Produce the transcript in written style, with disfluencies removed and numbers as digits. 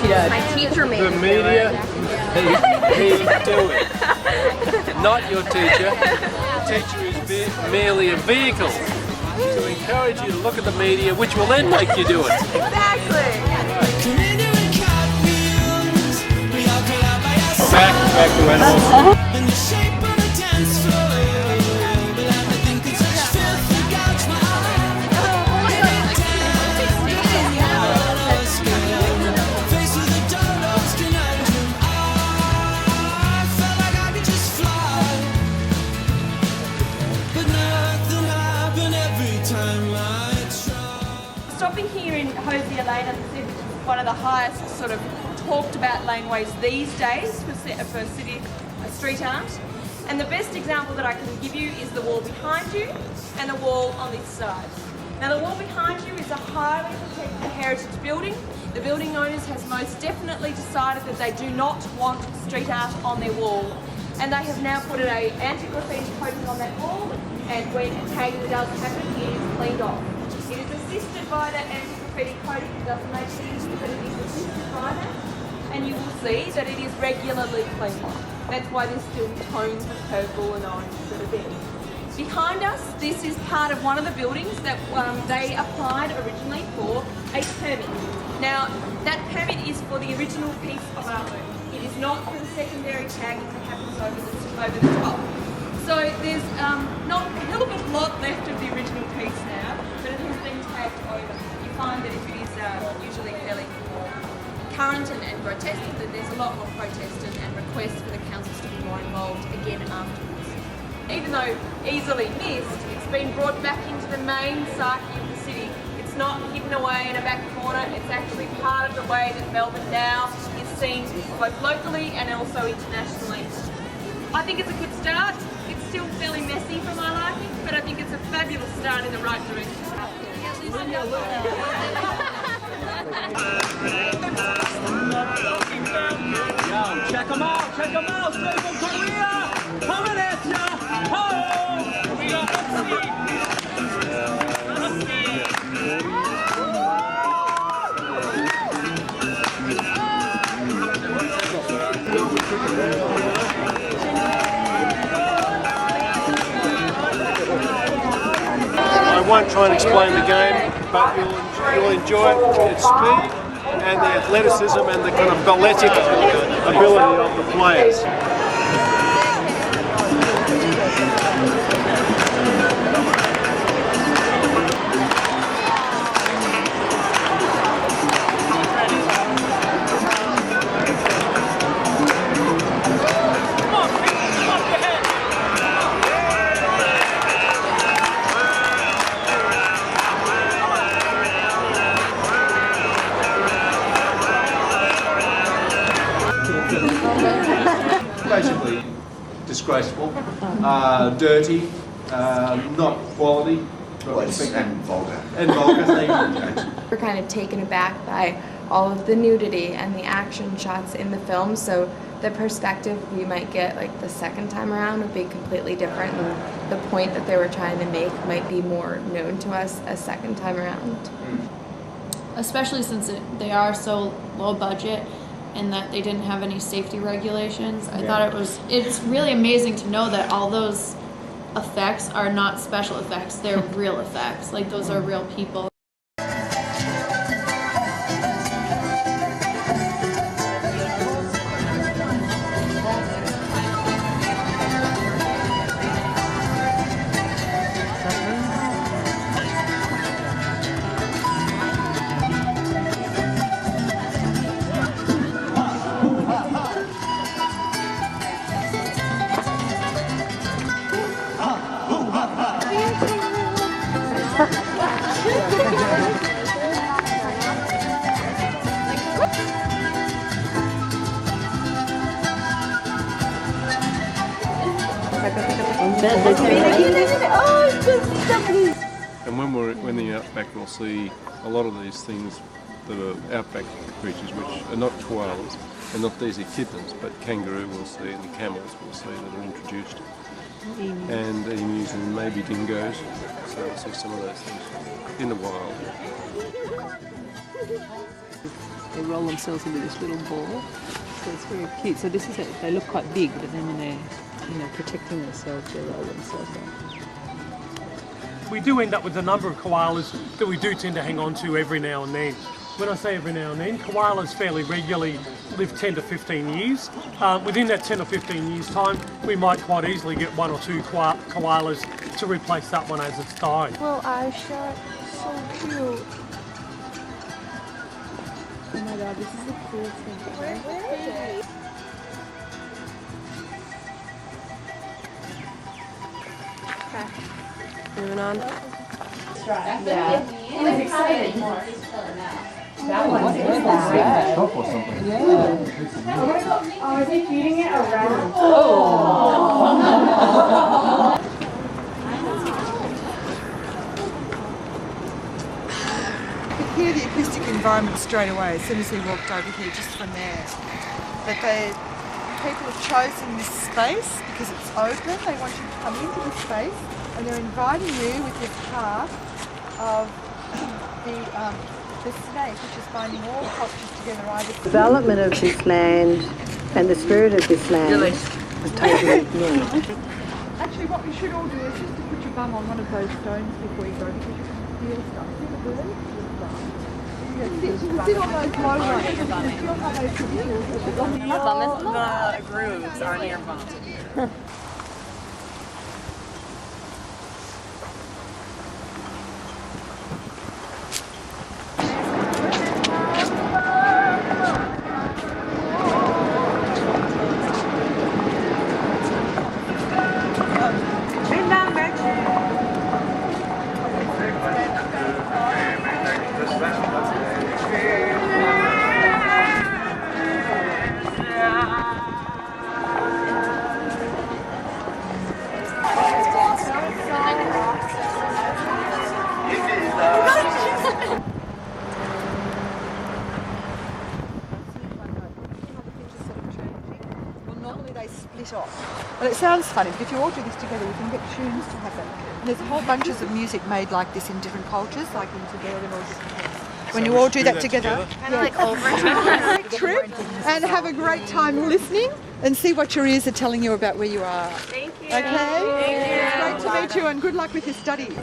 She does. My teacher made The me media, do it. he do it. Not your teacher. The teacher is merely a vehicle to encourage you to look at the media, which will then make you do it. Exactly. Back to animals. Stopping here in Hosier Lane, as I said, which is one of the highest sort of talked about laneways these days for city street art. And the best example that I can give you is the wall behind you and the wall on this side. Now the wall behind you is a highly protected heritage building. The building owners has most definitely decided that they do not want street art on their wall. And they have now put an anti-graffiti coating on that wall, and when a tagging does happen, it is cleaned off. It is assisted by that anti-graffiti coating. It doesn't make it easy, but it is assisted by that. And you will see that it is regularly cleaned off. That's why there's still tones of purple and orange that are there. Behind us, this is part of one of the buildings that they applied originally for a permit. Now, that permit is for the original piece of artwork. It is not for the secondary tagging that happens over the top. So there's not a little bit lot left of the original piece now, but it has been tagged over. You find that if it is usually fairly current and grotesque, that there's a lot more protest and requests for the councils to be more involved again afterwards. Even though easily missed, it's been brought back into the main psyche of the city. It's not hidden away in a back corner, it's actually part of the way that Melbourne now is seen both locally and also internationally. I think it's a good start. It's still fairly messy for my liking, but I think it's a fabulous start in the right direction. Check them out, straight from Korea! Coming at ya! Oh! We got I won't try and explain the game, but you'll enjoy it. Its speed and the athleticism and the kind of balletic ability of the players. Basically disgraceful, dirty, not quality, and vulgar. and vulgar. Thank you, James. We're kind of taken aback by all of the nudity and the action shots in the film, so the perspective we might get like the second time around would be completely different, and the point that they were trying to make might be more known to us a second time around. Especially since they are so low budget and that they didn't have any safety regulations. I thought it's really amazing to know that all those effects are not special effects, they're real effects. Like those are real people. And when we're in the outback, we'll see a lot of these things that are outback creatures, which are not koalas and not these echidnas, but kangaroo we'll see and the camels we'll see that are introduced. And emus and maybe dingoes. So we'll see some of those things in the wild. they roll themselves into this little ball. So it's very cute. So this is it. They look quite big, but then when they're protecting themselves, they roll themselves up. We do end up with a number of koalas that we do tend to hang on to every now and then. When I say every now and then, koalas fairly regularly live 10 to 15 years. Within that 10 or 15 years time, we might quite easily get 1 or 2 koalas to replace that one as it's died. Well, I shot so cute. Oh my god, this is the coolest thing. Where is it? Okay. Moving on. Yeah. He was excited. That one is that. Oh, is he feeding it around? Oh. You could hear the acoustic environment straight away as soon as we walked over here, just from there. That people have chosen this space because it's open. They want you to come into the space, and they're inviting you with this path of the snake, which is binding all cultures together. Either Development of this land and the spirit of this land was totally new. Actually, what we should all do is just to put your bum on one of those stones before you go, because you can feel stuff. See the birds? You can sit on those low ones. You can feel how they feel. Your bum is the grooves on your bum. Split off. Well, it sounds funny, but if you all do this together, you can get tunes to happen. And there's whole bunches of music made like this in different cultures, like in Tibet and all different things. When you all do that together, Kind of like over trip and have a great time listening and see what your ears are telling you about where you are. Thank you. Okay? Thank you. Great to meet you and good luck with your studies.